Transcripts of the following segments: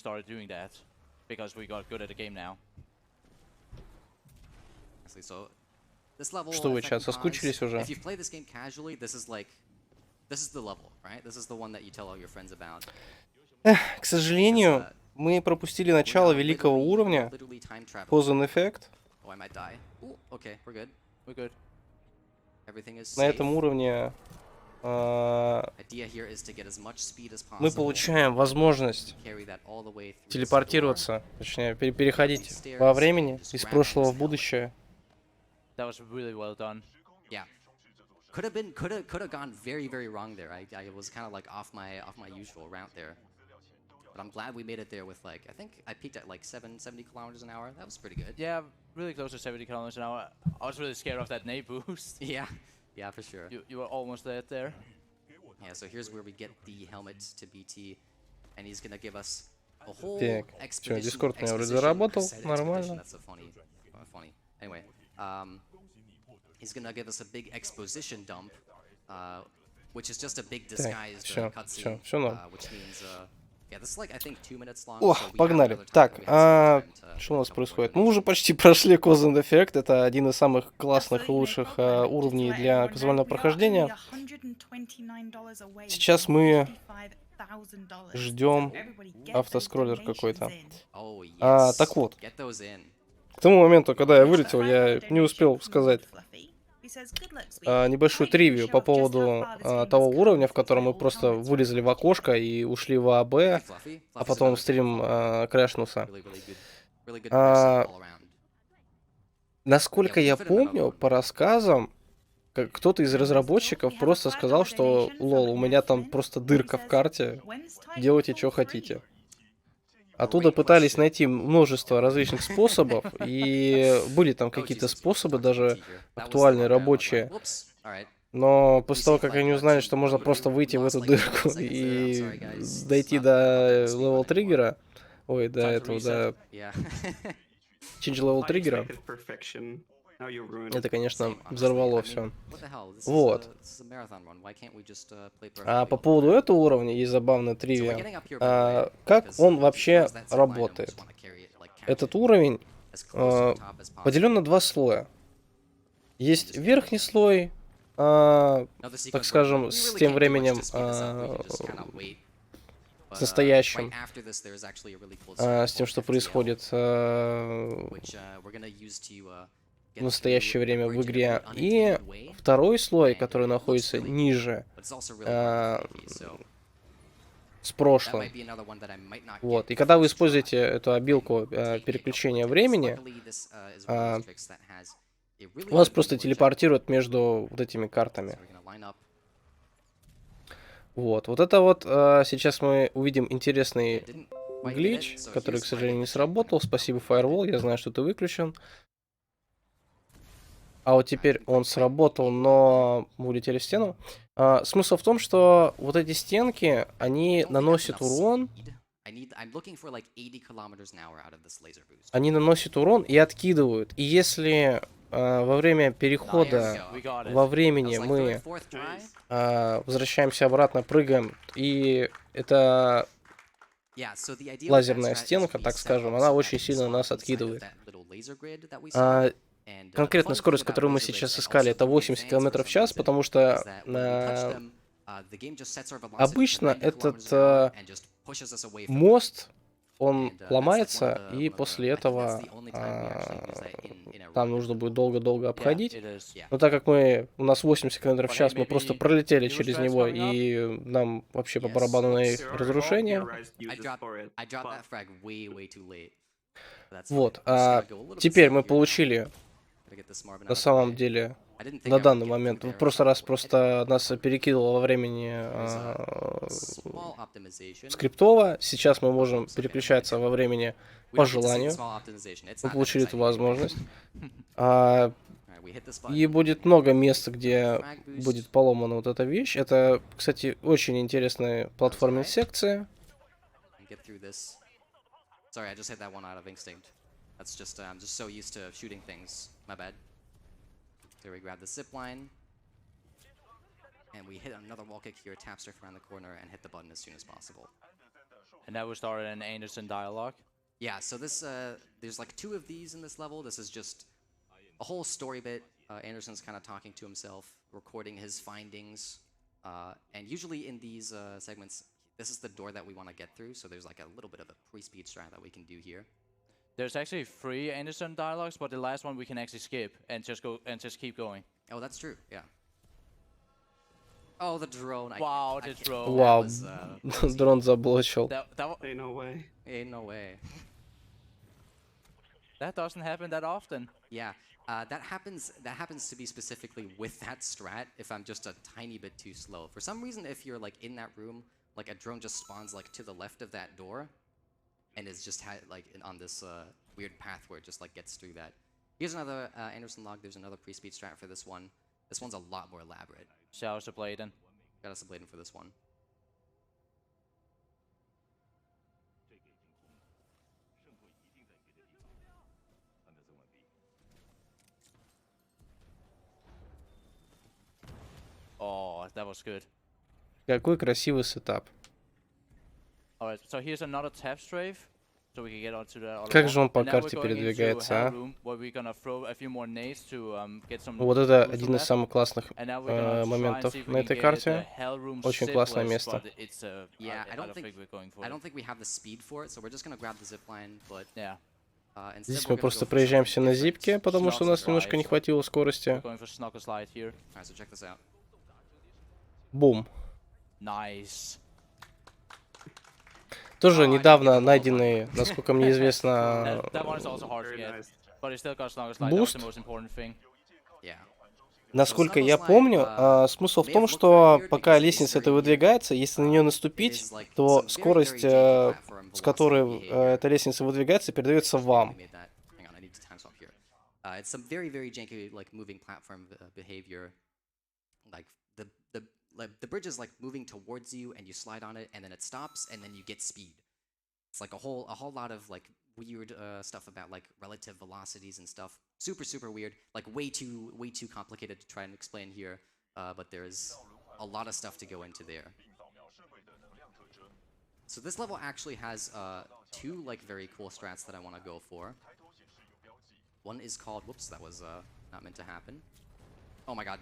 started doing that because we got good at the game now. Что вы, чат, соскучились уже? К сожалению, мы пропустили начало великого уровня. Cause Effect. На этом уровне мы получаем возможность телепортироваться, точнее, переходить во времени из прошлого в будущее. That was really well done. Yeah. Could have gone very wrong there. I was kind of like off my usual route there. But I'm glad we made it there with like, I think I peaked at like 70 kilometers an hour. That was pretty good. Yeah, really close to 70 kilometers an hour. I was really scared of that nade boost. Yeah, for sure. You were almost dead there. Yeah, so here's where we get the helmet to BT, and he's gonna give us a whole expedition. Дискорд у меня вроде заработал, нормально. That's so funny. Anyway, he's gonna give us a big exposition dump, which is just a big disguised cutscene, which means yeah, this is like I think 2 minutes long. О, погнали. Так, что у нас происходит? Мы уже почти прошли Cause and Effect. Это один из самых классных и лучших уровней для казуального прохождения. Сейчас мы ждем автоскроллер какой-то. Так вот, к тому моменту, когда я вылетел, я не успел сказать небольшую тривию по поводу того уровня, в котором мы просто вылезли в окошко и ушли в АБ, а потом стрим крэшнулся. Насколько я помню, по рассказам, кто-то из разработчиков просто сказал, что лол, у меня там просто дырка в карте, делайте, что хотите. Оттуда пытались найти множество различных способов, и были там какие-то способы, даже актуальные, рабочие. Но после того, как они узнали, что можно просто выйти в эту дырку и дойти до левел триггера, ой, до этого, до change level триггера, это, конечно, взорвало все. Вот. А по поводу этого уровня есть забавная тривия. Как он вообще работает? Этот уровень поделен на 2 слоя. Есть верхний слой, так скажем, с тем временем, с настоящим, с тем, что происходит в настоящее время в игре. И второй слой, который находится ниже, с прошлым. Вот. И когда вы используете эту обилку переключения времени, вас просто телепортирует между вот этими картами. Вот это вот сейчас мы увидим интересный глич, который, к сожалению, не сработал. Спасибо, Firewall, я знаю, что ты выключен. А вот теперь он сработал, но мы улетели в стену. Смысл в том, что вот эти стенки, они наносят урон. Они наносят урон и откидывают. И если во время перехода во времени мы возвращаемся обратно, прыгаем, и это лазерная стенка, так скажем, она очень сильно нас откидывает. Конкретно скорость, которую мы сейчас искали, это 80 км в час, потому что обычно этот мост, он ломается, и после этого там нужно будет долго-долго обходить. Но так как у нас 80 км в час, мы просто пролетели через него, и нам вообще по барабану на их разрушение. Вот, теперь мы получили, на самом деле, на данный момент, просто нас перекидывало во времени скриптово. Сейчас мы можем переключаться во времени по желанию. Мы получили эту возможность. И будет много мест, где будет поломана вот эта вещь. Это, кстати, очень интересная платформенная секция. Sorry, I just hit that one out of instinct. That's just, I'm just so used to shooting things. My bad. There we grab the zip line. And we hit another wall kick here, tap surf around the corner, and hit the button as soon as possible. And now we started an Anderson dialogue. Yeah, so this, there's like 2 of these in this level. This is just a whole story bit. Anderson's kind of talking to himself, recording his findings. And usually in these segments, this is the door that we want to get through. So there's like a little bit of a pre-speed strat that we can do here. There's actually 3 Anderson dialogues, but the last one we can actually skip and just keep going. Oh, that's true. Yeah. Oh, the drone. Wow, the drone. Вау, дрон заблочил. Ain't no way. Ain't no way. That doesn't happen that often. Yeah, that happens to be specifically with that strat if I'm just a tiny bit too slow. For some reason, if you're like in that room, like a drone just spawns like to the left of that door, and is just like on this weird path where it just like gets through that. Here's another Anderson log. There's another pre-speed strat for this one. This one's a lot more elaborate. Shout out to Bladen. Got us a Bladen for this one. Oh, that was good. Какой красивый сетап. Alright, so here's another tap strafe. So we can get onto the other Как one. же он по And now карте we're going into передвигается, hell а? room, where we're gonna throw a few more nades to get some Вот это boost to один из that. самых классных And now we're gonna try and моментов see if на we can этой get the карте. hell room Очень классное zipless, место. but it's, Yeah, I don't think we're going for I it. don't think we have the speed for it, so we're just gonna grab the zip line, but Yeah, instead Здесь we're мы gonna просто go for проезжаемся something на different. зипке, потому что у нас немножко не хватило скорости. we're going for Snorkel Slide here. Alright, so check this out. Бум. Nice. Тоже Oh, I didn't недавно get the wall найденный, насколько мне известно, That one is also hard to Very get, nice. but it still got Snorkel Slide. That was Boost. the most important thing. Yeah. насколько я помню, смысл в том, что пока лестница эта выдвигается, если на нее наступить, то скорость, с которой эта лестница выдвигается, передается вам. Hang on, I need to time swap here. It's some very janky like moving platform behavior. Like the bridge is like moving towards you, and you slide on it, and then it stops, and then you get speed. It's like a whole lot of like weird stuff about like relative velocities and stuff. Super weird. Like way too complicated to try and explain here. But there's a lot of stuff to go into there. So this level actually has 2 like very cool strats that I want to go for. One is called, whoops, that was not meant to happen. Oh my god.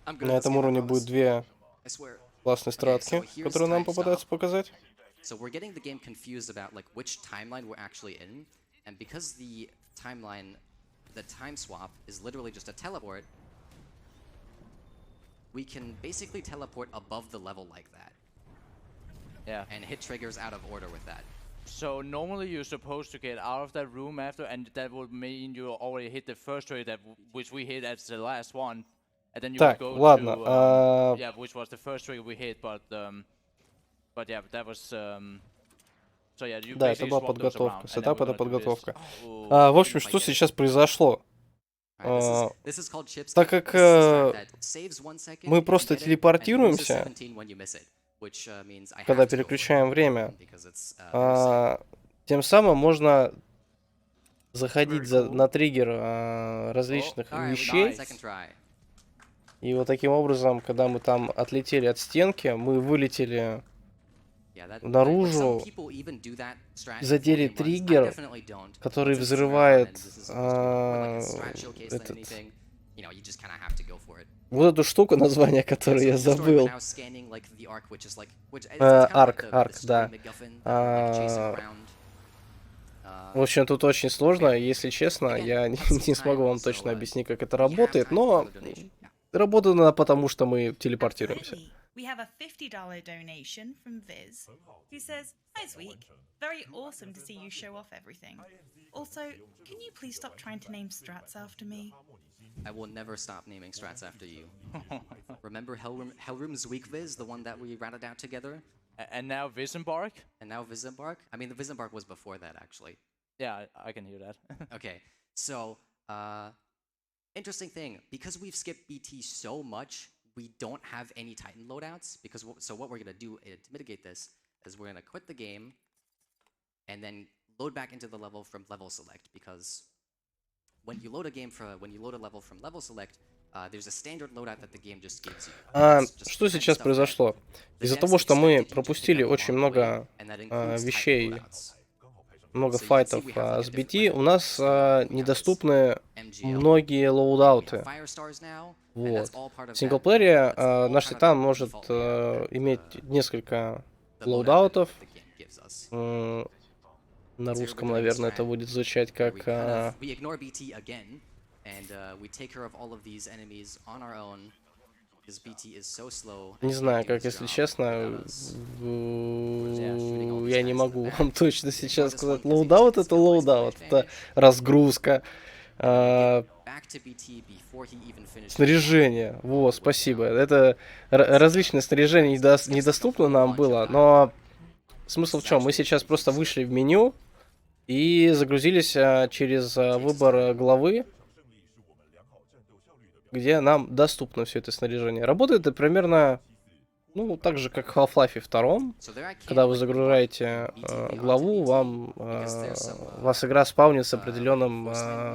I'm good На at this этом game, I уровне будет promise. 2 I swear. классные стратки, которые нам попытаются показать. So we're getting the game confused about like which timeline we're actually in, and because the timeline, the time swap is literally just a teleport, we can basically teleport above the level like that. Yeah. And hit triggers out of order with that. So normally you're supposed to get out of that room after, and that would mean you already hit the first trigger, which we hit as the last one, and then you would Так, go ладно. to yeah, which was the first trigger we hit, but yeah, that was so yeah, you Да, это basically была swap those подготовка. around, and then Сетап we're это gonna do this. подготовка. Oh, В общем, что сейчас произошло? Alright, this is called chips. Так как мы просто телепортируемся, когда переключаем время, тем самым можно заходить на триггер различных вещей. И вот таким образом, когда мы там отлетели от стенки, мы вылетели наружу, задели триггер, который взрывает вот эту штуку, название которой я забыл. Арк, да. В общем, тут очень сложно, если честно, я не смогу вам точно объяснить, как это работает, но работает она потому, что мы телепортируемся. We have a $50 donation from Viz, who says, "Hi Zweek, very awesome to see you show off everything. Also, can you please stop trying to name strats after me?" I will never stop naming strats after you. Remember Hellroom Zweek Viz, the one that we ratted out together? And now Visembark? And now Visembark? I mean, the Visembark was before that, actually. Yeah, I can hear that. Okay, so, interesting thing, because we've skipped BT so much, we don't have any Titan loadouts, because so what we're gonna do to mitigate this is we're gonna quit the game and then load back into the level from level select, because when you load a level from level select, there's a standard loadout that the game just gives you. Что сейчас произошло? Из-за того, что мы пропустили очень много вещей, много файтов с BT, у нас недоступны многие лоудауты. Вот. В синглплеере наш Титан может иметь несколько лоудаутов. На русском, наверное, это будет звучать как... Не знаю, как, если честно, я не могу вам точно сейчас сказать. Лоудаут — это лоудаут, это разгрузка. Снаряжение. Во, спасибо. Это различное снаряжение недоступно нам было, но смысл в чем? Мы сейчас просто вышли в меню и загрузились через выбор главы, где нам доступно все это снаряжение. Работает это примерно, ну, так же, как в Half-Life 2. Когда вы загружаете главу, вас игра спавнит с определенным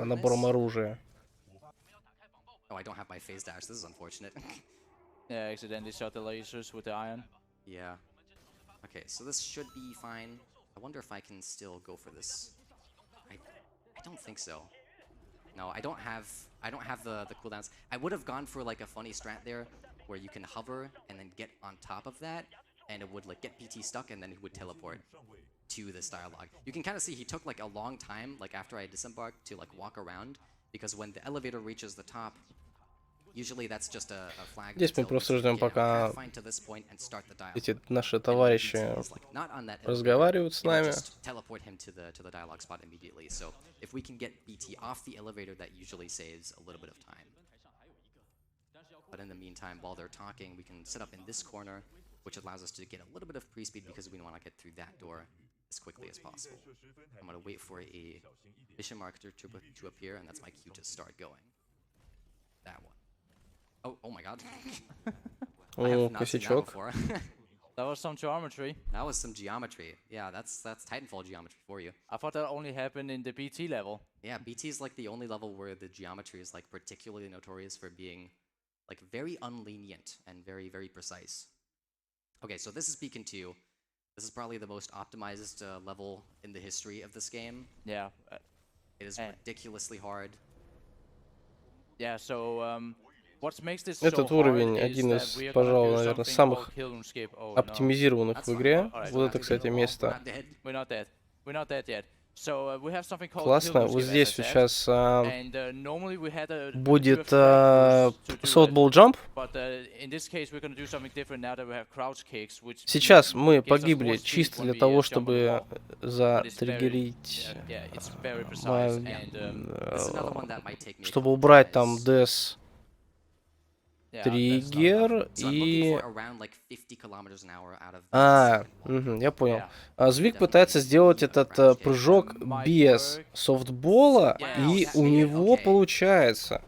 набором оружия. Oh, I don't have my phase dash. This is unfortunate. Yeah, I accidentally shot the lasers with the iron. Yeah. Okay, so this should be fine. I wonder if I can still go for this. I don't think so. No, I don't have the cooldowns. I would have gone for like a funny strat there where you can hover and then get on top of that and it would like get PT stuck and then he would teleport to this dialogue. You can kind of see he took like a long time like after I disembarked to like walk around because when the elevator reaches the top, usually that's just a flag. Здесь мы просто ждем, пока эти наши товарищи разговаривают с нами. Teleport him to the dialogue spot immediately. So if we can get BT off the elevator, that usually saves a little bit of time. But in the meantime, while they're talking, we can sit up in this corner, which allows us to get a little bit of pre-speed because we want to get through that door as quickly as possible. I'm going to wait for a mission marker to appear, and that's my cue to start going. That one. Oh my god. I have not seen that before. That was some geometry. That was some geometry. Yeah, that's Titanfall geometry for you. I thought that only happened in the BT level. Yeah, BT is like the only level where the geometry is like particularly notorious for being like very unlenient and very, very precise. Okay, so this is Beacon 2. This is probably the most optimized level in the history of this game. Yeah. It is ridiculously hard. Yeah, so Этот уровень один из, пожалуй, наверное, самых оптимизированных в игре. Вот это, кстати, место. Классно. Вот здесь сейчас будет softball jump. Сейчас мы погибли чисто для того, чтобы затриггерить, чтобы убрать там Death триггер и... я понял. Zweek пытается сделать этот прыжок без софтбола, и у него получается.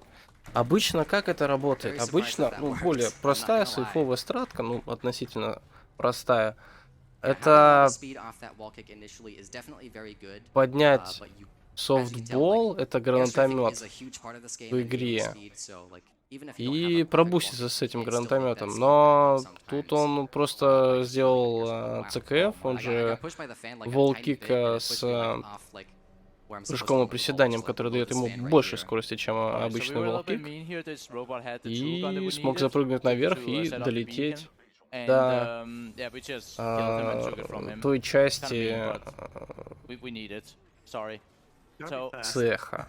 Обычно как это работает? Обычно, более простая сейфовая стратка, относительно простая. Это поднять софтбол, это гранатомет в игре. И пробуститься с этим гранатометом. Но тут он просто сделал ЦКФ, он же волкик с прыжком и приседанием, который дает ему больше скорости, чем обычный волкик. И смог запрыгнуть наверх и долететь до той части цеха.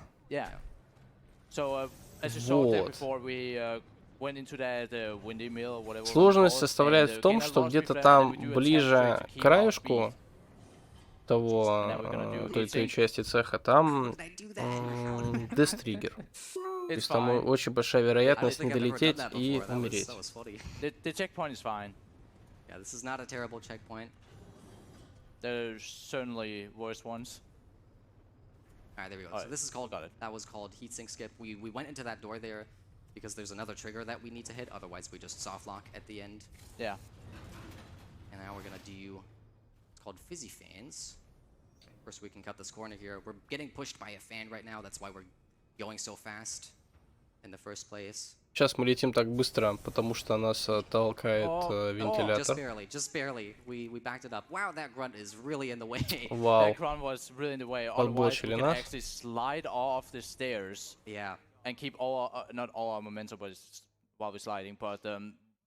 Вот. Сложность составляет в том, что где-то там ближе к краешку той части цеха, там дестриггер. То есть там очень большая вероятность не долететь и умереть. Alright, there we go. So this is called, that was called heatsink skip. We went into that door there because there's another trigger that we need to hit, otherwise we just soft lock at the end. Yeah. And now we're gonna do, it's called fizzy fans. First we can cut this corner here. We're getting pushed by a fan right now, that's why we're going so fast in the first place. Сейчас мы летим так быстро, потому что нас толкает вентилятор. Just barely. We backed it up. Wow, that grunt is really in the way. Вау. That ground was really in the way. Otherwise, we Подбочили can нас. actually slide off the stairs. Yeah. And keep all our, not all our momentum, but it's while we're sliding, but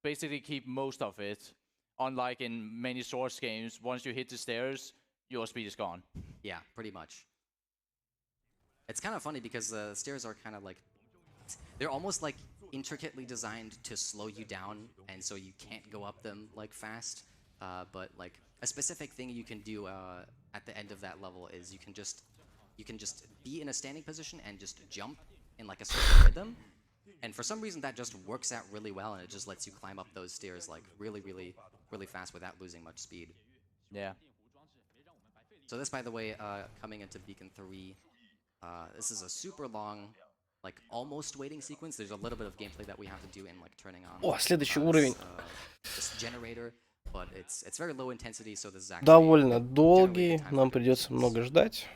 basically keep most of it. Unlike in many Source games, once you hit the stairs, your speed is gone. Yeah, pretty much. It's kind of funny because the stairs are kind of like, they're almost like intricately designed to slow you down, and so you can't go up them like fast. But like a specific thing you can do at the end of that level is you can just be in a standing position and just jump in like a certain rhythm, and for some reason that just works out really well, and it just lets you climb up those stairs like really fast without losing much speed. Yeah. So this, by the way, coming into Beacon 3, this is a super long, like almost waiting sequence. There's a little bit of gameplay that we have to do in like turning on. О, следующий уровень. This generator, but it's very low intensity, so this is actually Довольно долгий, нам придется много ждать.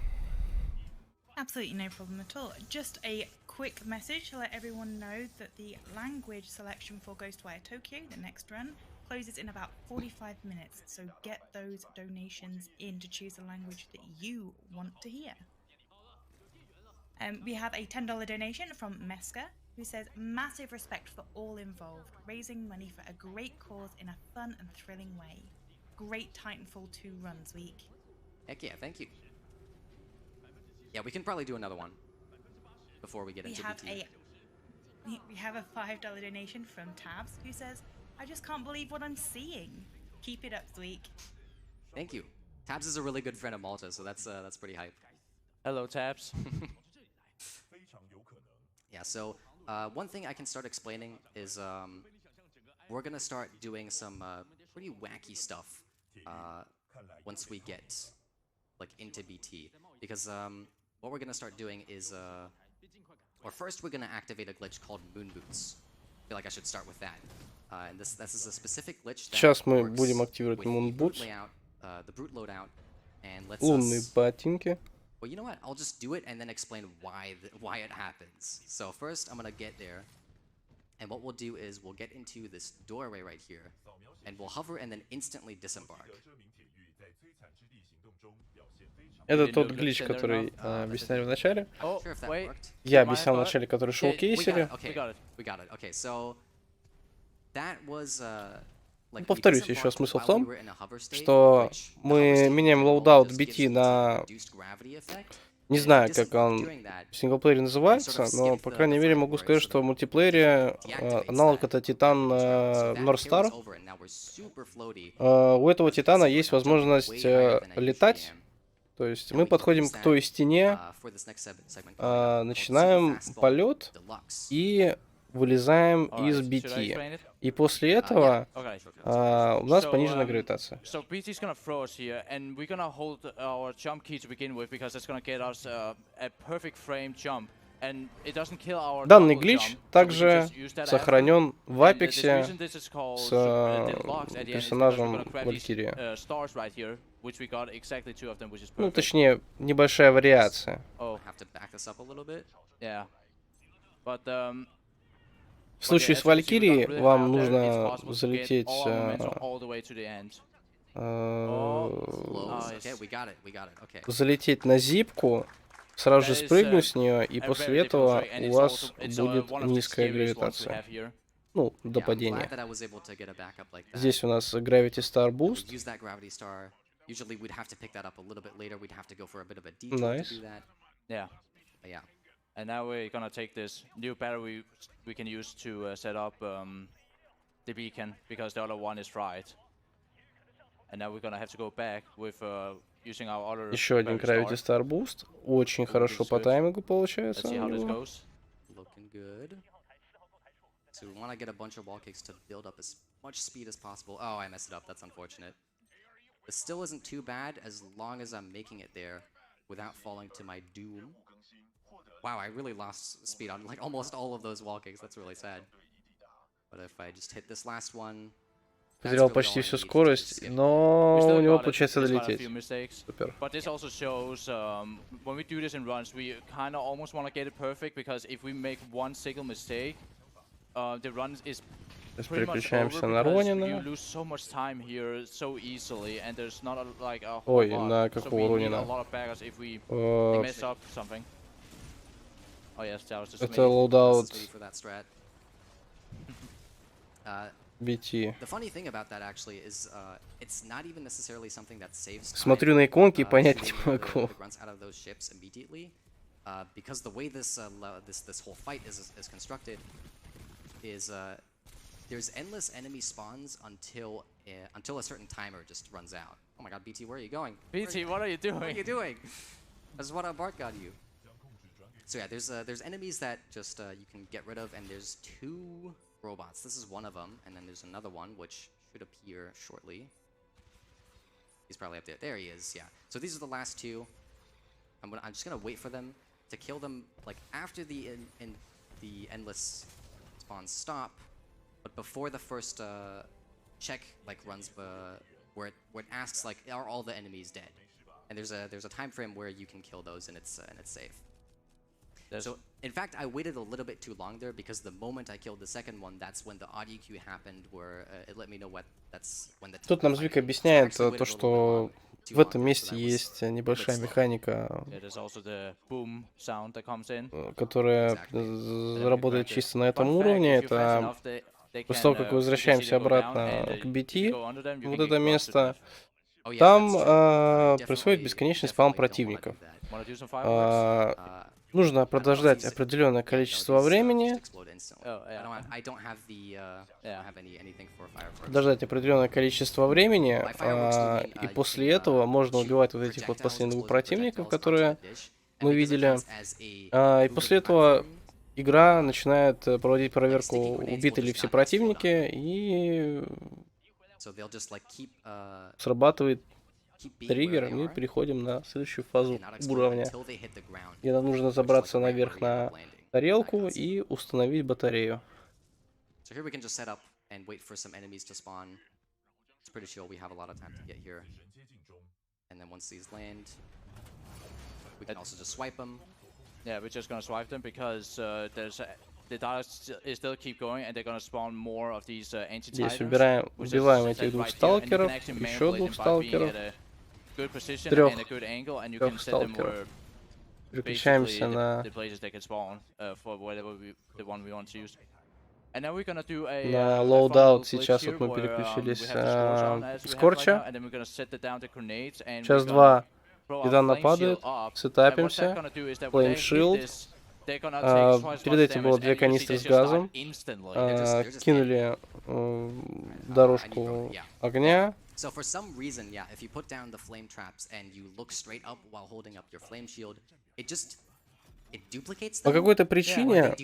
Absolutely no problem at all. Just a quick message to let everyone know that the language selection for Ghostwire Tokyo, the next run, closes in about 45 minutes. So get those donations in to choose the language that you want to hear. We have a $10 donation from Meska, who says, massive respect for all involved, raising money for a great cause in a fun and thrilling way. Great Titanfall 2 runs week. Heck yeah, thank you. Yeah, we can probably do another one before we get into BT. We have a $5 donation from Tabs, who says, I just can't believe what I'm seeing. Keep it up, Zweek. Thank you. Tabs is a really good friend of Malta, so that's pretty hype. Hello, Tabs. Yeah, so one thing I can start explaining is we're gonna start doing some pretty wacky stuff once we get like into BT, because what we're gonna start doing is or first we're gonna activate a glitch called Moon Boots. I feel like I should start with that. And this is a specific glitch that Сейчас мы works будем активировать with Moon the brute Boots. layout, the brute loadout, and lets Лунные us. ботинки. Well, you know what? I'll just do it and then explain why it happens. So first, I'm gonna get there, and what we'll do is we'll get into this doorway right here, and we'll hover and then instantly disembark. Это тот глич, который объясняли в начале. Oh, Sure if that wait. worked. Я объяснял в начале, который шел Yeah, кейсили. Okay, we got it. Okay, so that was like we Повторюсь disembarked еще, смысл в while we том, were in a hover state, что which the мы hover state меняем in general лоудаут just BT gives на... reduced gravity effect. Не And знаю, if как disembark он during that, в синглплеере называется, но, по крайней мере, могу сказать, что в мультиплеере аналог это Титан North Star. У этого Титана есть возможность летать. То есть мы подходим к той стене, начинаем полет и вылезаем из BT. И после этого у нас пониженная гравитация. So BT is gonna throw us here, and we're gonna hold our jump key to begin with because it's gonna get us a perfect frame jump, and it doesn't kill our. Данный double глич jump, so we can также just use that сохранен в after. And the Апексе reason this is called с deadlocks at the end is because we're персонажем gonna grab these, Валькирия. stars right here, which we got exactly 2 of them, which is Ну, perfect. точнее, небольшая вариация. Oh, Have to back this up a little bit. yeah. But В случае с Валькирией вам нужно залететь all the way to the end. Close. Okay, we got it. Okay. залететь на зипку, сразу же спрыгнуть с нее, и после этого у вас будет низкая гравитация. Ну, до падения. Glad that I was able to get a backup like that. Здесь у нас Gravity Star Boost. Use that gravity star. Usually we'd have to pick that up a little bit later. We'd have to go for a bit of a detour Nice. to do that. Yeah. But yeah. And now we're gonna take this new battery we can use to set up the beacon, because the other one is fried. And now we're gonna have to go back with using our other. Еще один Gravity Star Boost. Очень хорошо по таймингу получается. Let's see how this goes. Looking good. So we want to get a bunch of wall kicks to build up as much speed as possible. Oh, I messed it up. That's unfortunate. This still isn't too bad as long as I'm making it there without falling to my doom. Wow, I really lost speed on like almost all of those wall kicks. That's really sad. But if I just hit this last one, Потерял почти всю скорость, но у него получается долететь. Супер. But this also shows when we do this in runs, we kind of almost want to get it perfect, because if we make one single mistake, the run is Сейчас pretty much переключаемся over на because you Ронина. lose so much time here so easily, and there's not like a whole Ой, lot. на So какого we need a Ронина? lot of baggers if we mess up something. Oh yes, that was just Это me. лоудаут For that strat. BT. The funny thing about that actually is it's not even necessarily something that saves time. Смотрю на иконки и понять не Shooting the могу. grunts out of those ships immediately, because the way this this whole fight is constructed is there's endless enemy spawns until a certain timer just runs out. Oh my god, BT, where are you going? BT, what are you doing? What are you doing? That's what Bart got you. So yeah, there's enemies that just you can get rid of, and there's 2 robots. This is one of them, and then there's another one which should appear shortly. He's probably up there. There he is. Yeah. So these are the last 2. I'm just gonna wait for them to kill them like after the endless spawns stop, but before the first check like runs where it asks like, are all the enemies dead? And there's a time frame where you can kill those and it's safe. So in fact, I waited a little bit too long there because the moment I killed the second one, that's when the audio cue happened, where it let me know that's when the. Тут нам Звик объясняет то, что в этом месте есть небольшая механика, которая работает чисто на этом уровне. Это после того, как возвращаемся обратно к BT, вот это место, там происходит бесконечный спам противников. Нужно подождать определенное количество времени. Подождать определенное количество времени, и после этого можно убивать вот этих вот последних противников, которые мы видели. И после этого игра начинает проводить проверку, убиты ли все противники, и срабатывает триггер, и мы переходим на следующую фазу уровня, где нам нужно забраться наверх на тарелку и установить батарею. Yeah, we're just gonna swipe them because the dialogues still keep going, and they're gonna spawn more of these anti-titans. Здесь убиваем этих 2 сталкеров, еще 2 сталкеров, 3 сталкеров. Переключаемся на лоудаут. Сейчас вот мы переключились с Скорча. Сейчас 2 Титана падает, сетапимся, Flame Shield. Перед этим было 2 канистры с газом, кинули дорожку огня. So for some reason, yeah, if you put down the flame traps and you look straight up while holding up your flame shield, it duplicates them. По какой-то причине,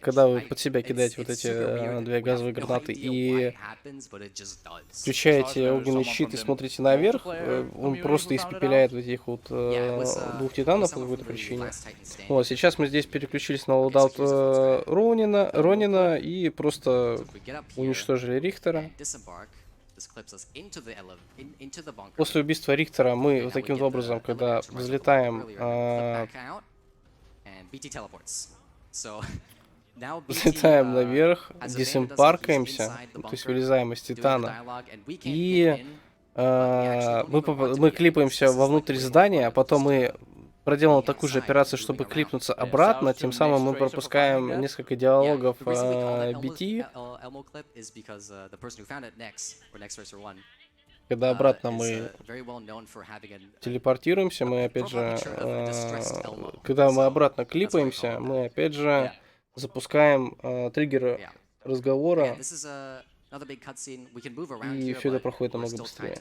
когда вы под себя кидаете вот эти 2 газовые гранаты и включаете огненный щит и смотрите наверх, он просто испепеляет вот этих вот 2 титанов по какой-то причине. Вот, сейчас мы здесь переключились на лоудаут Ронина и просто уничтожили Рихтера. После убийства Рихтера мы вот таким образом, когда взлетаем, взлетаем наверх, дисэмпаркаемся, то есть вылезаем из Титана, и мы клипаемся вовнутрь здания, а потом мы проделаем такую же операцию, чтобы клипнуться обратно, тем самым мы пропускаем несколько диалогов BT. Когда обратно мы телепортируемся, мы опять же, когда мы обратно клипаемся, мы опять же запускаем триггер разговора, и все это проходит намного быстрее.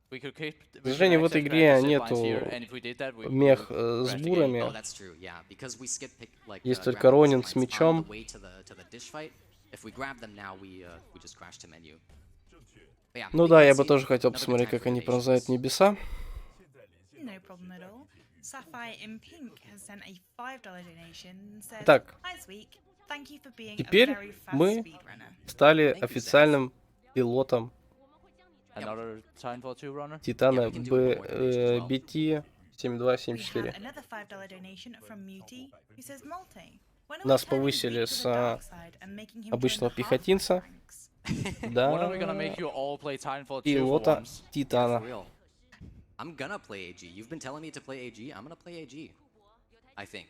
К сожалению, в этой игре нету мех с бурами, есть только Ронин с мечом. Ну да, я бы тоже хотел посмотреть, как они пронзают небеса. Так, теперь мы стали официальным пилотом Титана BT 7274. Another $5 donation from Muti, who says, Malte, when are we Нас turning повысили Zeke to с the dark side and making him обычного join the пехотинца ranks? When are we gonna до make you all play Titanfall 2 for пилота once? Yeah, for Титана. real. I'm gonna play AG. You've been telling me to play AG. I'm gonna play AG. I think.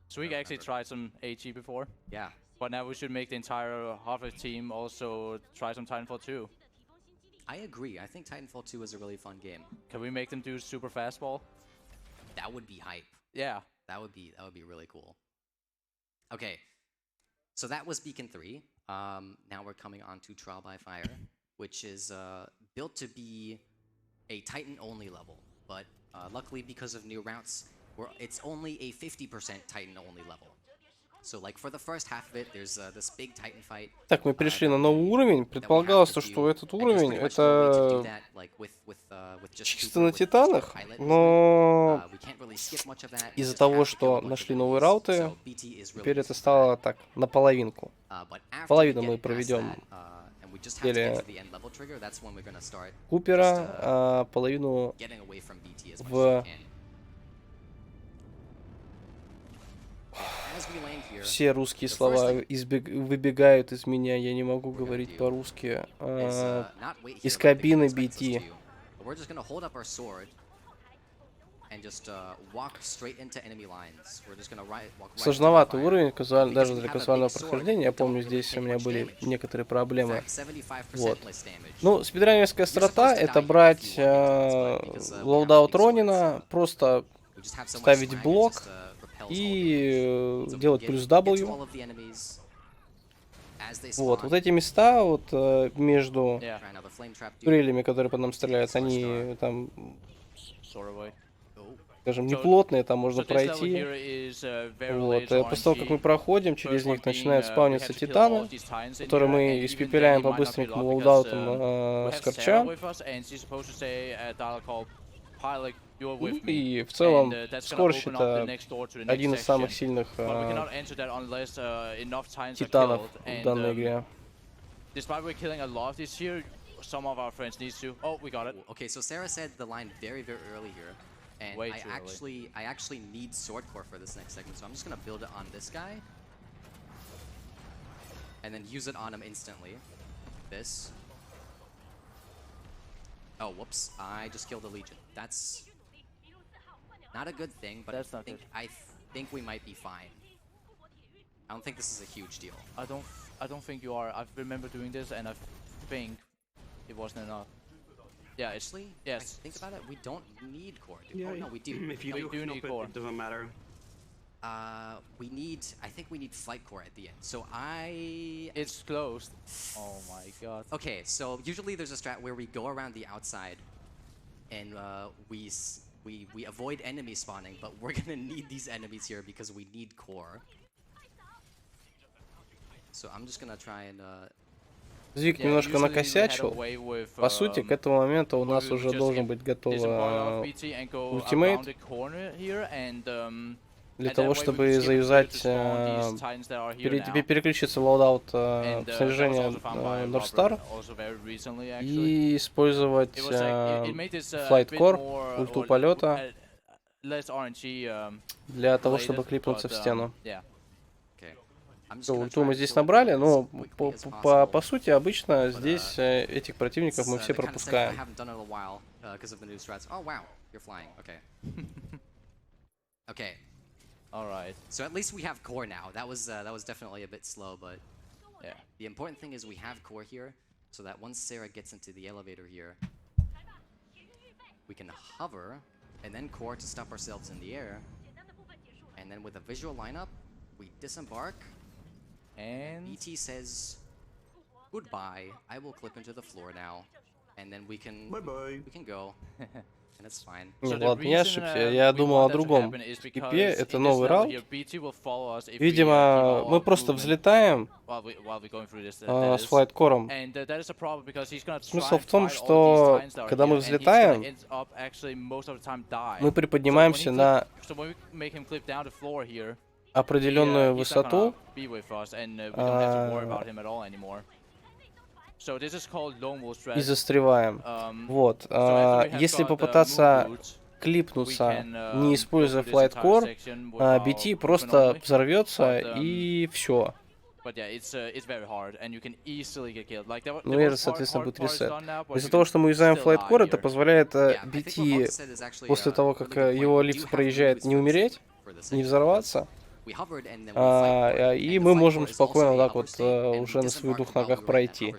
Zweek actually tried some AG before, Yeah. but now we should make the entire Harvest team also try some Titanfall 2. I agree. I think Titanfall 2 is a really fun game. Can we make them do super fastball? That would be hype. Yeah. That would be really cool. Okay. So that was Beacon 3. Now we're coming on to Trial by Fire, which is built to be a Titan-only level. But luckily, because of new routes, it's only a 50% Titan-only level. So, like, for the first half of it, there's this big Titan fight. Так, мы перешли на новый уровень. Предполагалось, что этот уровень это чисто на Титанах, но из-за того, что нашли новые рауты, теперь это стало так, наполовинку. Половину мы проведем в деле Купера, а половину в... Все русские слова выбегают из меня, я не могу говорить по-русски. Из кабины BT. Сложноватый уровень, даже для казуального прохождения. Я помню, здесь у меня были некоторые проблемы. Вот. Ну, спидранерская острота — это брать лоудаут Ронина, просто ставить блок и делать плюс W. Вот эти места вот между турелями, которые по нам стреляют, они там, скажем, неплотные, там можно пройти. Вот. И после того, как мы проходим, через них начинают спавниться титаны, которые мы испепеляем по-быстренькому лоудаутом скорча. И в целом Скорч — это один из самых сильных титанов в данной игре. Okay, so Sarah said the line very early here, and I actually need sword core for this next segment, so I'm just gonna build it on this guy, and then use it on him instantly. This. Oh, whoops! I just killed a legion. That's not a good thing, but I think we might be fine. I don't think this is a huge deal. I don't think you are. I remember doing this, and I think it wasn't enough. Yeah, Actually, yes. Think about it. We don't need core. Yeah, oh no, we do. If you do need core. it doesn't matter. I think we need flight core at the end. So It's closed. Oh my god. Okay, so usually there's a strat where we go around the outside, and we avoid enemy spawning, but we're gonna need these enemies here because we need core. So I'm just gonna try and. Звик немножко накосячил. По сути, к этому моменту у нас уже должен быть готов ультимейт для того, чтобы заюзать, переключиться в лоудаут снаряжения North Star и использовать Flight Core, ульту полета, для того, чтобы клипнуться в стену. Ульту мы здесь набрали, но по сути обычно здесь этих противников мы все пропускаем. Alright. So at least we have core now. That was definitely a bit slow, but yeah. The important thing is we have core here, so that once Sarah gets into the elevator here, we can hover and then core to stop ourselves in the air, and then with a visual lineup, we disembark. And BT says, "Goodbye. I will clip into the floor now, and then we can go, and it's fine." Нет, ладно, я ошибся. Я думал о другом. КП — это новый раут. Видимо, мы просто взлетаем с флайткором. Смысл в том, что когда мы взлетаем, мы приподнимаемся на определенную высоту и застреваем. Вот. Если попытаться клипнуться, не используя Flight Core, BT просто взорвется и все. Ну и, соответственно, будет ресет. Из-за того, что мы юзаем Flight Core, это позволяет BT после того, как его эллипс проезжает, не умереть, не взорваться. И мы можем спокойно вот так вот уже на своих двух ногах пройти.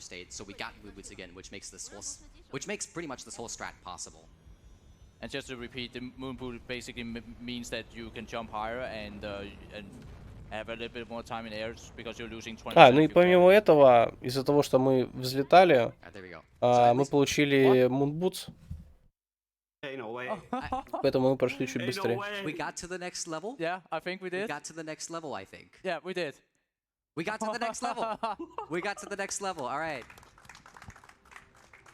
And just to repeat, the moon boot basically means that you can jump higher and have a little bit more time in air because you're losing 20%. Ну и помимо этого, из-за того, что мы взлетали, мы получили moon boots. Поэтому мы прошли чуть быстрее. We got to the next level? Yeah, I think we did. We got to the next level, I think. Yeah, we did. We got to the next level. We got to the next level. All right.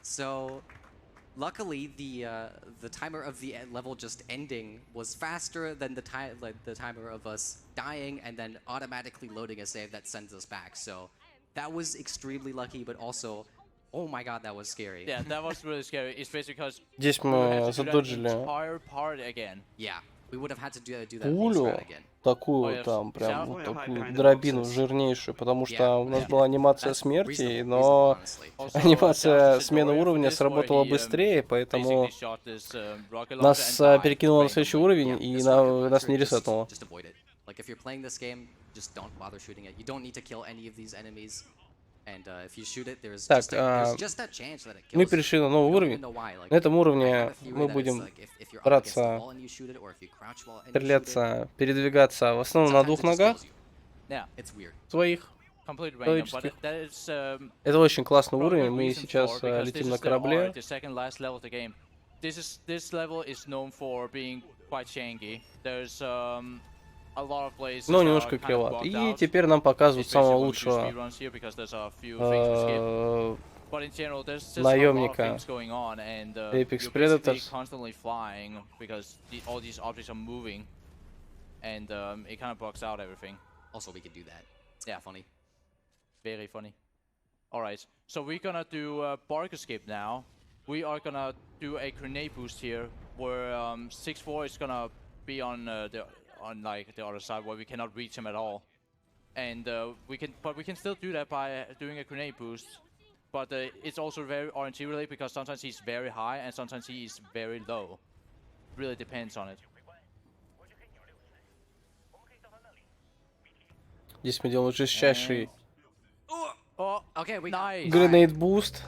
So, luckily, the timer of the level just ending was faster than the timer of us dying and then automatically loading a save that sends us back. So, that was extremely lucky, but also, oh my god, that was scary. Yeah, that was really scary, especially because Здесь мы задоджили пулю, такую там, прям вот такую дробину жирнейшую, потому что у нас была анимация смерти, но анимация смены уровня сработала быстрее, поэтому нас перекинуло на следующий уровень и нас не ресетнуло. Так, мы перешли на новый уровень. На этом уровне мы будем драться, стреляться, передвигаться в основном на двух ногах своих человеческих. Это очень классный уровень, мы сейчас летим на корабле. Но немножко кривоват. И теперь нам показывают самого лучшего наемника Apex Predators. Yeah, funny. Very funny. Alright, so we're gonna do bark escape now. We are gonna do a grenade boost here, where 6-4 is gonna be on like the other side where we cannot reach him at all, and we can still do that by doing a grenade boost. But it's also very RNG related because sometimes he's very high and sometimes he is very low. Really depends on it. Здесь мы делаем жестчайший Nice. Grenade Boost.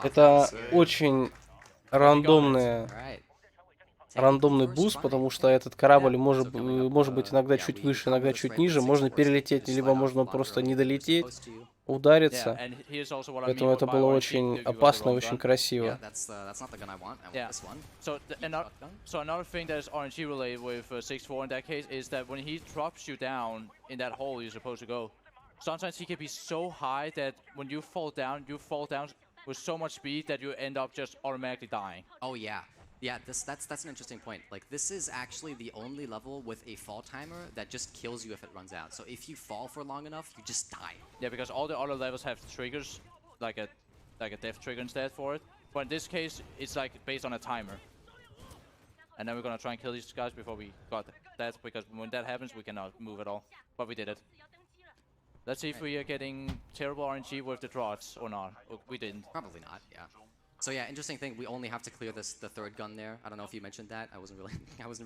Это очень рандомный буст, потому что этот корабль может быть иногда чуть выше, иногда чуть ниже. Можно перелететь, либо можно просто не долететь, удариться. Поэтому это было очень опасно и очень красиво. So another thing that is RNG related with 6-4 in that case is that when he drops you down in that hole you're supposed to go, sometimes he can be so high that when you fall down with so much speed that you end up just automatically dying. Oh yeah. Yeah, that's an interesting point. Like, this is actually the only level with a fall timer that just kills you if it runs out. So if you fall for long enough, you just die. Yeah, because all the other levels have triggers, like a death trigger instead for it. But in this case, it's like based on a timer. And then we're gonna try and kill these guys before we got that, because when that happens, we cannot move at all. But we did it. Let's see if we are getting terrible RNG with the drops or not. We didn't. Probably not, yeah. So yeah, interesting thing, we only have to clear the third gun there. I don't know if you mentioned that. I wasn't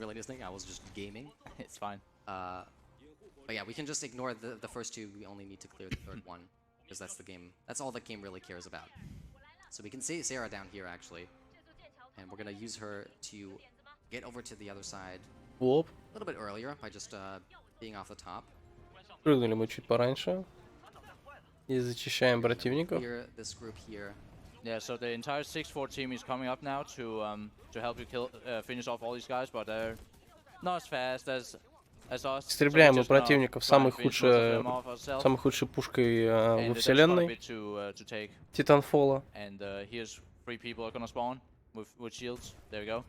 really listening. I was just gaming. It's fine. But yeah, we can just ignore the first two. We only need to clear the third one, because that's the game. That's all the game really cares about. So we can see Sarah down here actually, and we're gonna use her to get over to the other side a little bit earlier by just being off the top. Прыгнули мы чуть пораньше и зачищаем противников. Clear this group here. Yeah, so the entire 6-4 team is coming up now to help you finish off all these guys, but they're not as fast as us. Истребляем мы противников самой худшей пушкой во вселенной Titanfall. And here's 3 people are gonna spawn with shields. There we go.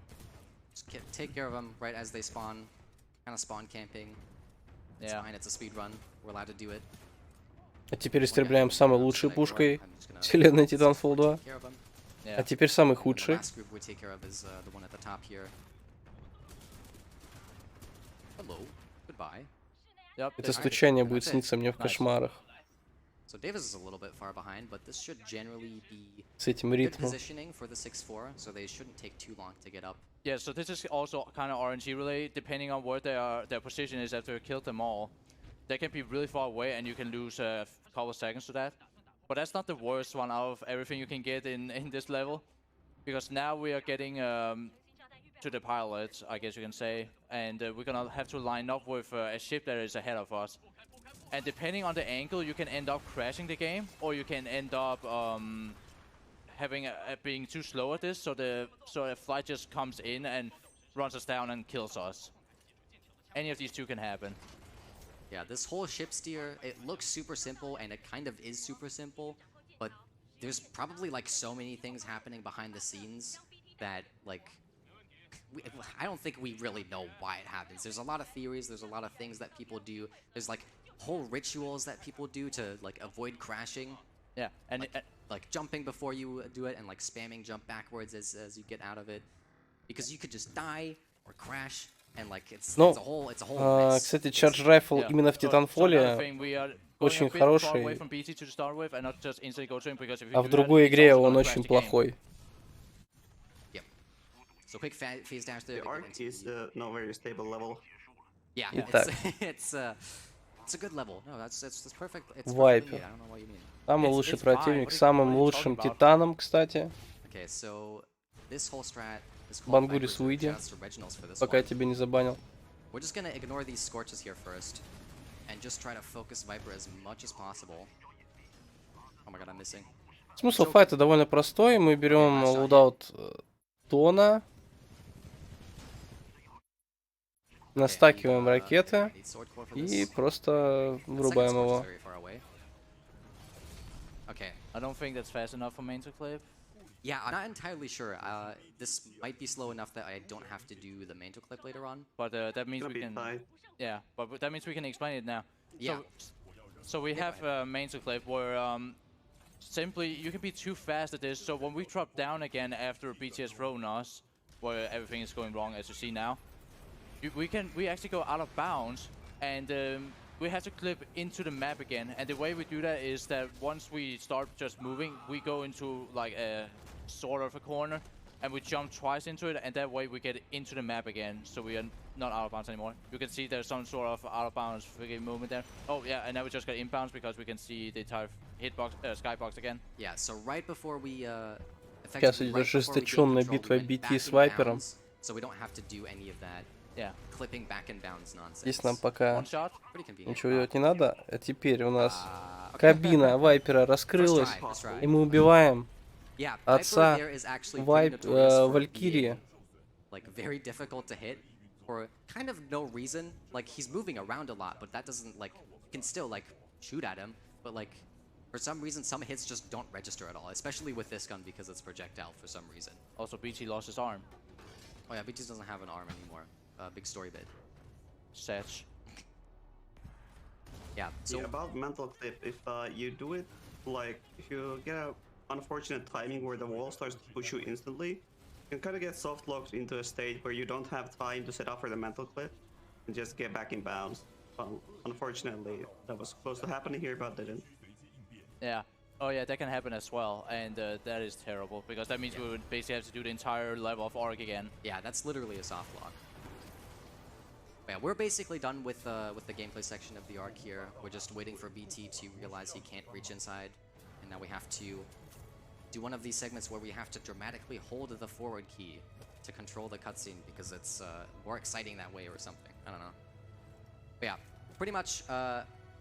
Just take care of them right as they spawn. Kind of spawn camping. It's fine. It's a speed run. We're allowed to do it. А теперь истребляем самой лучшей пушкой вселенной Titanfall 2. А теперь самый худший. hello, goodbye. Yep. Это стучание будет сниться мне в Nice. кошмарах. So Davis is a little bit far behind, but this should generally be С этим good ритмом. positioning for the 6-4, so they shouldn't take too long to get up. Yeah, so this is also kind of RNG related, depending on where their position is after you kill them all. They can be really far away and you can lose a couple of seconds to that. But that's not the worst one out of everything you can get in this level. Because now we are getting to the pilot, I guess you can say. And we're gonna have to line up with a ship that is ahead of us. And depending on the angle, you can end up crashing the game, or you can end up having being too slow at this, so a flight just comes in and runs us down and kills us. Any of these two can happen. Yeah, this whole ship steer, it looks super simple, and it kind of is super simple, but there's probably like so many things happening behind the scenes that like I don't think we really know why it happens. There's a lot of theories, there's a lot of things that people do. There's like whole rituals that people do to like avoid crashing. Yeah, and like jumping before you do it and like spamming jump backwards as you get out of it, because you could just die or crash and like it's a whole mess. Кстати, Charge Rifle именно в Titanfall очень хороший, а в другой игре он очень плохой. So quick phase dash there. The arc is not very stable level. Yeah, Итак. it's a good level. No, that's perfect. It's Вайпер. I don't know what you mean. Самый лучший противник, самым лучшим титаном, кстати. Okay, so this whole strat is called Бангурис, Viper's уйди, Just Originals for this пока я one. тебя не забанил. We're just gonna ignore these scorches here first, and just try to focus Viper as much as possible. Oh my god, I'm missing. Смысл файта довольно простой. Мы берем лудаут Тона, настакиваем ракеты и просто врубаем его. Okay. I don't think that's fast enough for main to clip. Yeah, I'm not entirely sure. This might be slow enough that I don't have to do the main to clip later on. But that means Gonna we be can. tight. Yeah, but that means we can explain it now. Yeah. So we have main to clip where simply you can be too fast at this. So when we drop down again after BT has thrown us, where everything is going wrong as you see now, we actually go out of bounds and we have to clip into the map again. And the way we do that is that once we start just moving, we go into like a sort of a corner and we jump twice into it, and that way we get into the map again, so we are not out of bounds anymore. You can see there's some sort of out of bounds friggin' movement there. Oh yeah, and now we just got inbounds because we can see the entire hitbox, skybox again. Yeah, so right before we Сейчас идет ожесточенная битва BT с Вайпером. So we don't have to do any of that. Yeah. Clipping back and bounds nonsense. Здесь нам пока One shot. Pretty convenient. ничего делать не надо. А теперь у нас кабина Вайпера раскрылась, и мы убиваем Yeah, отца Viper there is actually pretty notorious for Валькирии. being, like very difficult to hit for kind of no reason. Like he's moving around a lot, but that doesn't like you can still like shoot at him, but like for some reason some hits just don't register at all, especially with this gun because it's projectile for some reason. Also, BT lost his arm. Oh yeah, BT doesn't have an arm anymore. Big story bit. Satch. Yeah. So Yeah, about mental clip, if you do it like if you get a unfortunate timing where the wall starts to push you instantly, you can kind of get soft locked into a state where you don't have time to set up for the mental clip and just get back in bounds. Well, unfortunately, that was close to happening here, but didn't. Yeah. Oh yeah, that can happen as well, and that is terrible because that means we would basically have to do the entire level of ARC again. yeah, that's literally a soft lock. Yeah, we're basically done with the gameplay section of the arc here. We're just waiting for BT to realize he can't reach inside, and now we have to do one of these segments where we have to dramatically hold the forward key to control the cutscene because it's more exciting that way or something. I don't know. But yeah, pretty much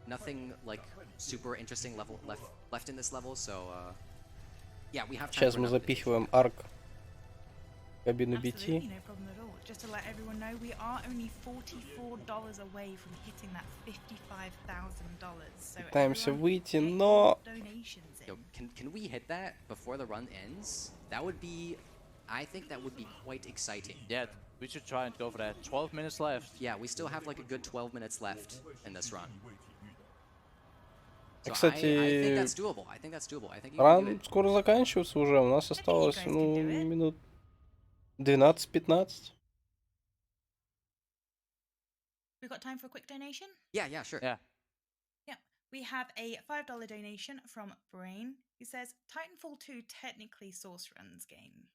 nothing like super interesting level left in this level. So yeah, we have. Сейчас мы запихиваем арк в кабину BT. Absolutely no problem at all. Just to let everyone know, we are only $44 away from hitting that $55,000. So Пытаемся everyone выйти, get но your donations in. Yo, can we hit that before the run ends? That would be, I think that would be quite exciting. Yeah, we should try and go for that. 12 minutes left. Yeah, we still have like a good 12 minutes left in this run. So Кстати, I think that's doable. I think that's doable. I think you can do ран it. скоро заканчивается уже. У нас осталось, ну, минут 12-15. We've got time for a quick donation? Yeah, sure. Yeah. Yep. We have a $5 donation from Brain, who says, Titanfall 2 technically Source Run's game.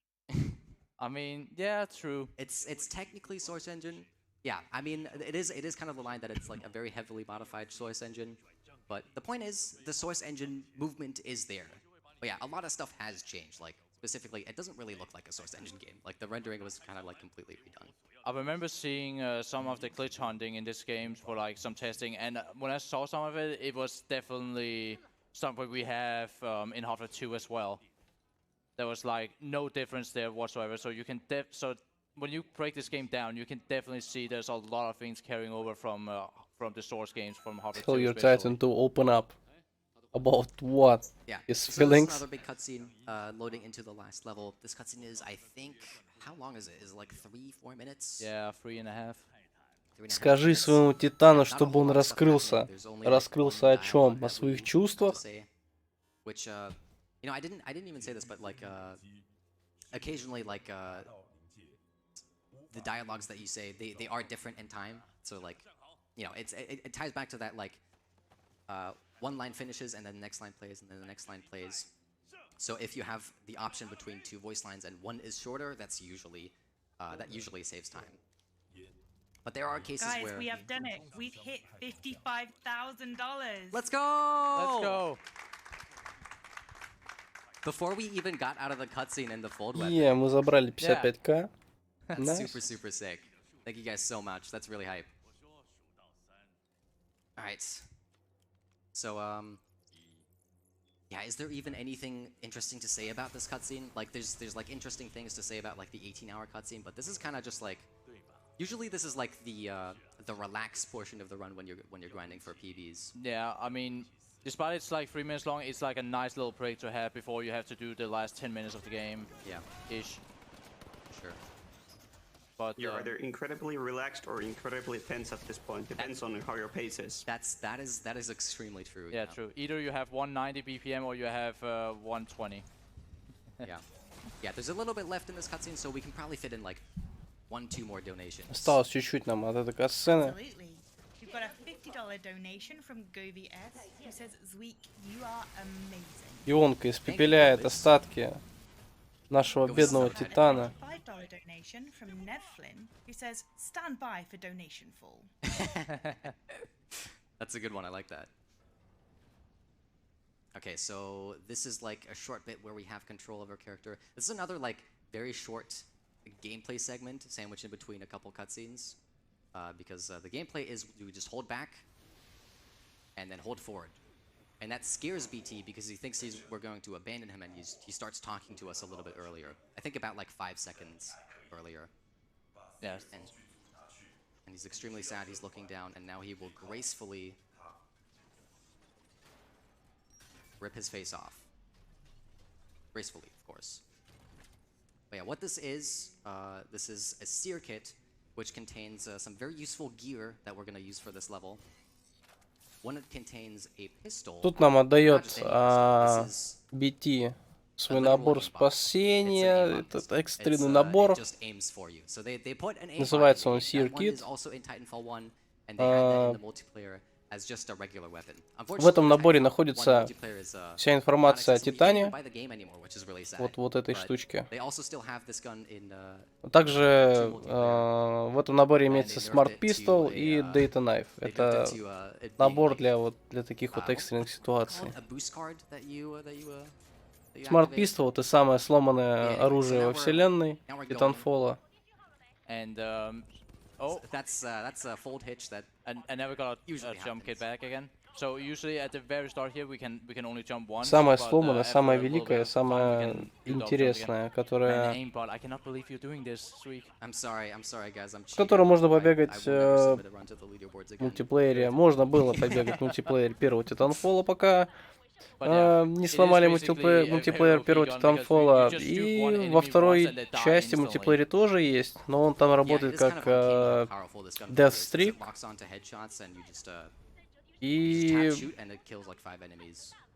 I mean, yeah, true. It's technically Source Engine. Yeah, I mean, it is kind of the line that it's like a very heavily modified Source Engine. But the point is, the Source Engine movement is there. But yeah, a lot of stuff has changed. Like, specifically, it doesn't really look like a Source Engine game. Like, the rendering was kind of like completely redone. I remember seeing some of the glitch hunting in this game for like some testing, and when I saw some of it, it was definitely something we have in Half-Life 2 as well. There was like no difference there whatsoever. So you can when you break this game down, you can definitely see there's a lot of things carrying over from the source games from Half-Life 2. Tell your Titan to open up. About what? Yeah. His so feelings. This is another big cutscene loading into the last level. This cutscene is, I think, how long is it? Is it like 3-4 minutes? Yeah, 3.5. Скажи своему Титану, чтобы он раскрылся. Раскрылся о чем? О своих чувствах? Which, you know, I didn't even say this, but like, occasionally, like, the dialogues that you say, they are different in time. So like, you know, it ties back to that like, one line finishes and then the next line plays and then the next line plays. So if you have the option between two voice lines and one is shorter, that's usually that usually saves time. But there are cases Guys, where we have done it. We've hit $55,000. Let's go! Let's go! Before we even got out of the cutscene in the fold weapon. Yeah, мы забрали 55k. That's Nice. super sick. Thank you guys so much. That's really hype. Alright. So, yeah, is there even anything interesting to say about this cutscene? Like, there's like interesting things to say about like the 18-hour cutscene, but this is kind of just like, usually this is like the relaxed portion of the run when you're grinding for PBs. Yeah, I mean, despite it's like 3 minutes long, it's like a nice little break to have before you have to do the last 10 minutes of the game. Yeah. Ish. Sure. But you're either incredibly relaxed or incredibly tense at this point. Depends on how your pace is. That is extremely true. Yeah, true. Either you have 190 BPM or you have 120. Yeah. Yeah, there's a little bit left in this cutscene, so we can probably fit in like 1-2 more donations. Осталось чуть-чуть нам от этой катсцены. Absolutely. We've got a $50 donation from Govi S, who says, Zweek, you are amazing. Ионка испепеляет остатки нашего бедного Титана. $5 donation from Nevflin, who says, stand by for donation fall. That's a good one, I like that. Okay, so this is like a short bit where we have control of our character. This is another like very short gameplay segment sandwiched in between a couple cutscenes. Because the gameplay is you just hold back and then hold forward. And that scares BT because he thinks we're going to abandon him, and he starts talking to us a little bit earlier. I think about like 5 seconds earlier. Yes. And he's extremely sad. He's looking down, and now he will gracefully rip his face off. Gracefully, of course. But yeah, what this is a sear kit, which contains some very useful gear that we're going to use for this level. One, it contains a pistol. Тут нам отдает BT свой набор спасения, этот экстренный набор. Называется он Sear Kit. В этом наборе находится вся информация о Титане, вот этой штучке. Также в этом наборе имеется Smart Pistol и Data Knife. Это набор для таких вот экстренных ситуаций. Smart Pistol — это самое сломанное оружие во вселенной Titanfall. Oh, that's a fold hitch that and now we got a jump kit back again. So usually at the very start here we can only jump once. Самое сломанное, самое великое, самое интересное, которое, в котором можно побегать в мультиплеере. Можно было побегать в мультиплеере первого Titanfall, пока не сломали мультиплеер первого Titanfall. И во второй части мультиплеере тоже есть, но он там работает как Death Streak. И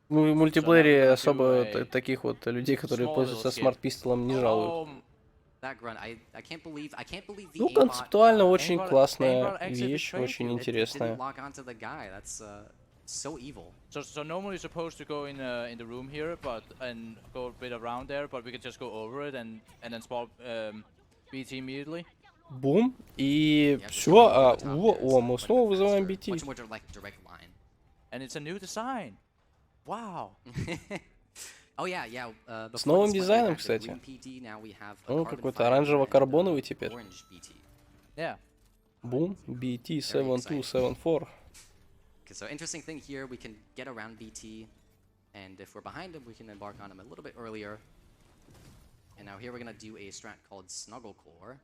в мультиплеере особо таких вот людей, которые пользуются смарт-пистолом, не жалуют. that grunt. I can't believe the Ну, aimbot, концептуально очень aimbot классная actually вещь, betrayed очень you. it интересная. didn't lock onto the guy. That's so evil. So normally you're supposed to go in the room here, and go a bit around there, but we could just go over it and then spawn BT immediately. Бум, и Yeah, все, just go over the top there, о, so мы quite a снова bit вызываем faster, BT. Much more direct line. And it's a new design. Wow. Oh yeah. С Before новым this went, we дизайном, had the кстати. green PT, now we have a Он carbon какой-то fiber оранжево-карбоновый and, теперь. orange BT. Yeah. Бум, BT 7274. Okay, so interesting thing here, we can get around BT, and if we're behind him, we can embark on him a little bit earlier. And now here we're gonna do a strat called Snuggle Core.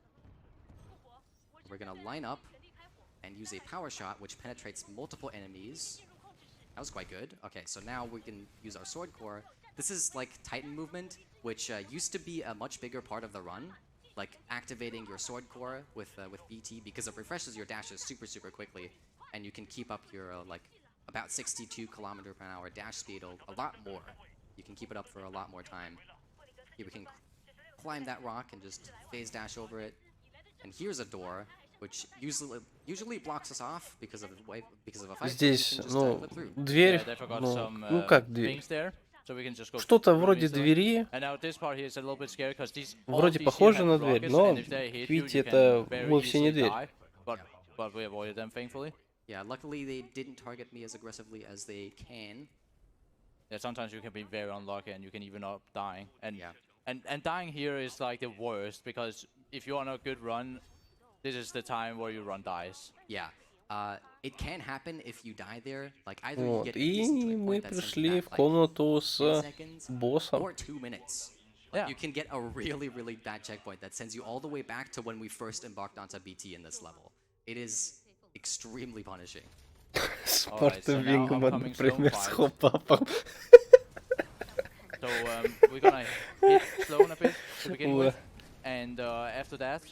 We're gonna line up and use a power shot which penetrates multiple enemies. That was quite good. Okay, so now we can use our sword core. This is like Titan movement, which used to be a much bigger part of the run, like activating your sword core with BT, because it refreshes your dashes super quickly, and you can keep up your like about 62 km/h dash speed a lot more. You can keep it up for a lot more time. Here we can climb that rock and just phase dash over it. And here's a door, which usually blocks us off because of a fight. Здесь, ну, Yeah, дверь, they forgot ну, some ну как дверь? things there, so we can just go Что-то through вроде easily. двери, And now this part here is a little bit scary because these all of вроде these here похоже have на дверь, rockets, но, and if they hit you, видите, you can это very вовсе не easily дверь. die. But we avoided them, thankfully. Yeah, luckily they didn't target me as aggressively as they can. Yeah, sometimes you can be very unlucky and you can even end up dying. And Yeah. and dying here is like the worst because if you're on a good run, this is the time where your run dies. Yeah. It can happen if you die there. Like either you Вот, get a и decent joy мы point that sends you пришли back в like комнату 10 с seconds боссом. or 2 minutes. Yeah. You can get a really bad checkpoint that sends you all the way back to when we first embarked onto BT in this level. It is extremely punishing. Спорта so now Вингман, upcoming например, stone с fight. хопапом. So we're gonna hit Sloan a bit to begin Ура. with, and after that,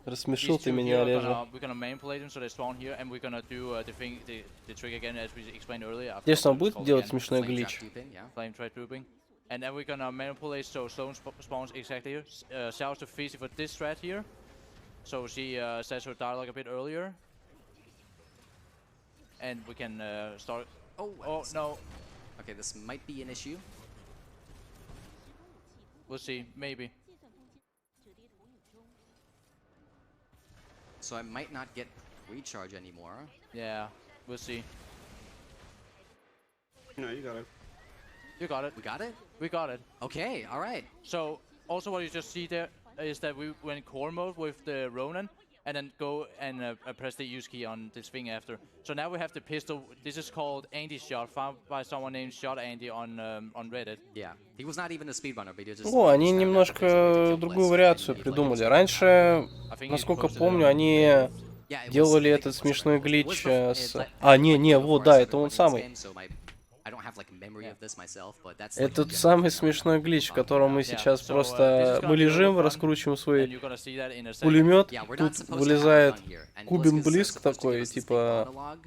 Рассмешил these ты two меня, here Олежа. we're gonna manipulate them so they spawn here, and we're gonna do the trick again as we explained earlier. I Здесь forgot он what it's будет called делать again. смешной Flame глич. trap duping, yeah. Flame trap grouping. And then we're gonna manipulate so Sloan spawns exactly here. Shouts to Feezy for this strat here. So she says her dialogue a bit earlier. And we can start. Oh no, Okay, this might be an issue. we'll see, maybe. So I might not get recharge anymore. Yeah, we'll see. No, you got it. You got it. We got it? We got it. Okay, alright. So also what you just see there is that we went core mode with the Ronin, and then go and press the use key on this thing after. So now we have the pistol. This is called Andy Shot, found by someone named Shot Andy on Reddit. Yeah, he was not even a speedrunner, but he just... О, они немножко другую вариацию придумали. Раньше, насколько помню, они делали этот смешной глич с... А, не, вот, да, это он самый. Этот самый смешной глич, в котором мы сейчас просто... Мы лежим, раскручиваем свой пулемет, тут вылезает Кубин Блиск такой, типа...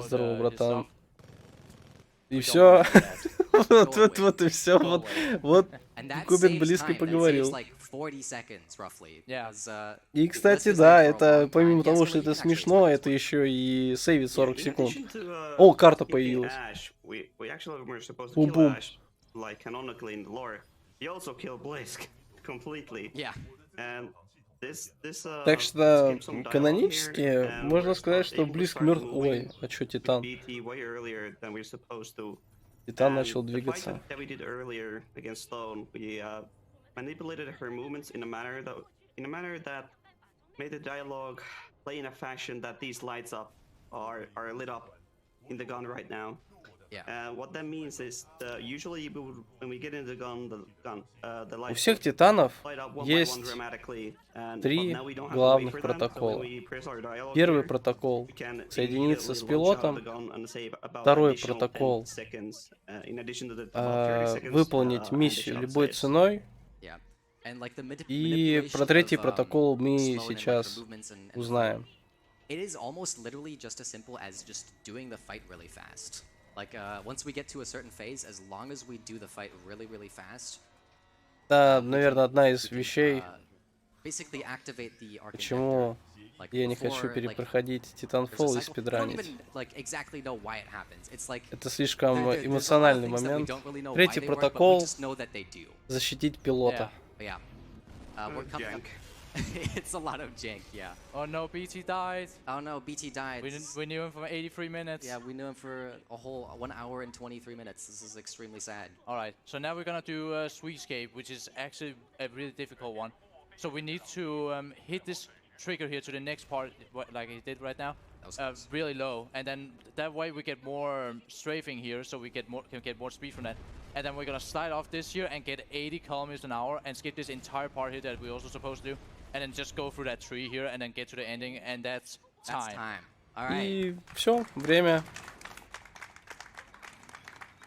Здорово, братан. И все. Вот и все. Вот Кубин Блиск и поговорил. И, кстати, да, это помимо того, что это смешно, это еще и сейвит 40 секунд. О, карта появилась. Бум-бум. Так что, канонически, можно сказать, что Блиск мертв. Ой, а что Титан? Титан начал двигаться. Manipulated her movements in a manner that made the dialogue play in a fashion that these lights up are lit up in the gun right now. Yeah. What that means is usually when we get in the gun, the У lights всех Титанов light up one by one есть dramatically, and 3 now we don't have to wait главных for them. So протокола. when we press our dialogue Первый here, протокол we can — соединиться с immediately launch out пилотом. the gun and save about Второй additional протокол 10 seconds, in addition to the about 30 seconds, выполнить миссию additional любой saves. ценой. Yeah. And like the И про третий протокол мы сейчас узнаем. It is almost literally just as simple as just doing the fight really fast. Like once we get to a certain phase, as long as we do the fight really fast. Да, наверное, одна из вещей, basically activate the arc Почему injector. Like я не хочу before, перепроходить there's a Titanfall и cycle. We don't спидранить? even like exactly know why it happens. It's like Это слишком there's a lot of эмоциональный things that we момент. don't really know why Третий they work, but we протокол just know that they do. защитить пилота. But yeah, we're coming up. Jank. It's a lot of jank, yeah. Oh no, BT died. Oh no, BT died. We knew him for 83 minutes. Yeah, we knew him for a whole 1 hour and 23 minutes. This is extremely sad. Alright, so now we're gonna do Sweetscape, which is actually a really difficult one. So we need to hit this trigger here to the next part, like he did right now, really low, and then that way we get more strafing here, so we can get more speed from that. And then we're gonna slide off this here and get 80 kilometers an hour and skip this entire part here that we're also supposed to do, and then just go through that tree here and then get to the ending, and that's time. That's time. All right. И все, время.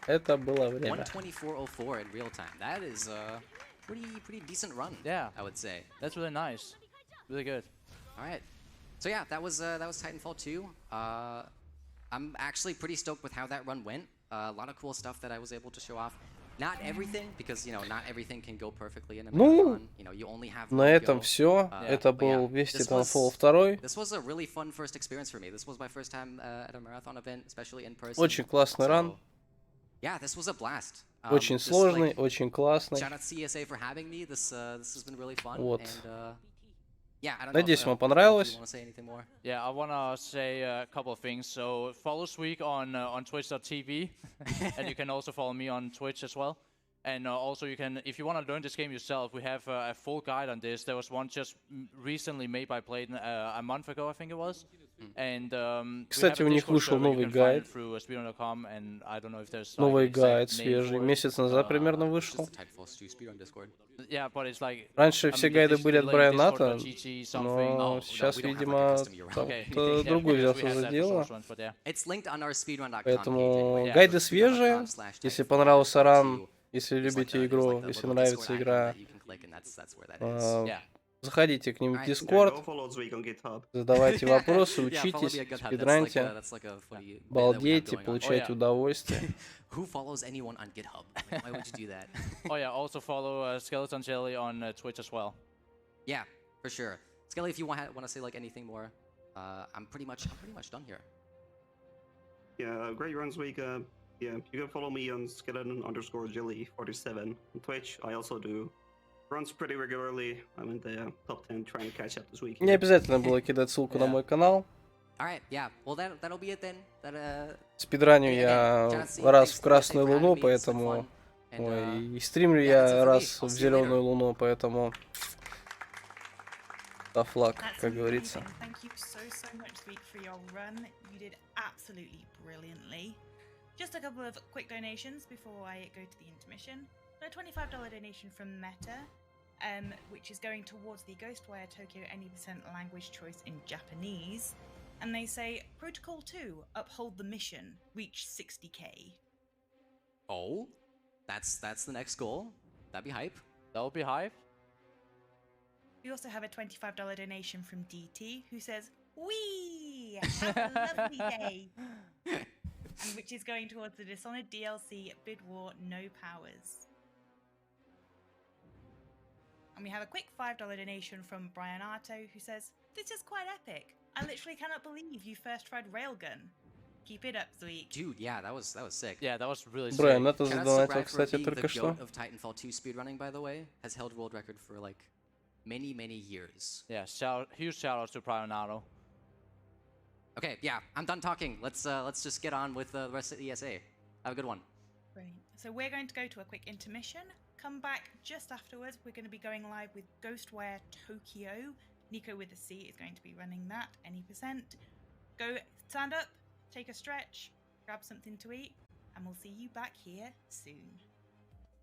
Это было время. 1:24:04 in real time. That is a pretty decent run. Yeah, I would say. that's really nice, really good. All right. So yeah, that was Titanfall 2. I'm actually pretty stoked with how that run went. A lot of cool stuff that I was able to show off. Not everything, because, you know, not everything can go perfectly in a marathon. You know, you only have На этом все. Это был весь Titanfall 2. This was a really fun first experience for me. This was my first time at a marathon event, especially in person. Очень классный ран. Yeah, this was a blast. Очень сложный, очень классный. Shout out CSA for having me. This has been really fun. Вот. And, yeah, I don't Надеюсь, know вам понравилось. Yeah, I wanna say a couple of things. So follow Zweek on Twitch.tv, and you can also follow me on Twitch as well. And also you can, if you want to learn this game yourself, we have a full guide on this. There was one just recently made by Playden a month ago, I think it was. And Кстати, у них вышел новый гайд. Новый гайд свежий. Месяц назад примерно вышел. Раньше все гайды были от Брайаната, но сейчас, видимо, кто-то другой взялся за дело. Поэтому гайды свежие. Если понравился ран, если любите игру, если нравится игра, заходите к ним в Discord, задавайте вопросы, учитесь, спидраньте, балдейте, получайте удовольствие. Who follows anyone on GitHub? Why would you do that? Oh yeah, also follow Skeleton Jelly on Twitch as well. Yeah, for sure. Skelly, if you want to say like anything more, I'm pretty much done here. Yeah, great runs week. Yeah, you can follow me on skeleton_jelly47 on Twitch. I also do runs pretty regularly. I'm in the top 10 trying to catch up this week. Не обязательно было кидать ссылку на мой канал. Alright, yeah. Well, that'll be it then. Спидраню я раз в Красную Луну, поэтому... Ой, и стримлю я раз в Зеленую Луну, поэтому... Tough luck, как говорится. Thank you so much, Zweek, for your run. You did absolutely brilliantly. Just a couple of quick donations before I go to the intermission. A $25 donation from Meta, which is going towards the Ghostwire Tokyo any percent language choice in Japanese. And they say, Protocol 2, uphold the mission, reach 60k. Oh, that's the next goal. That'd be hype. That would be hype. We also have a $25 donation from DT, who says, "Wee, have a lovely day," and which is going towards the Dishonored DLC Bid War No Powers. And we have a quick $5 donation from Brian Arto, who says, "This is quite epic. I literally cannot believe you first tried Railgun. Keep it up, Zweek." Dude, yeah, that was sick. Yeah, that was really sick. Brian, это задонатил, кстати, только что. The goat of Titanfall 2 speedrunning, by the way, has held world record for like many years. Yeah, huge shout out to Brian Arto. Okay, yeah, I'm done talking. Let's just get on with the rest of the ESA. Have a good one. Brilliant. So we're going to go to a quick intermission. Come back just afterwards. We're going to be going live with Ghostwire Tokyo. Nico with a C is going to be running that any percent. Go stand up, take a stretch, grab something to eat, and we'll see you back here soon.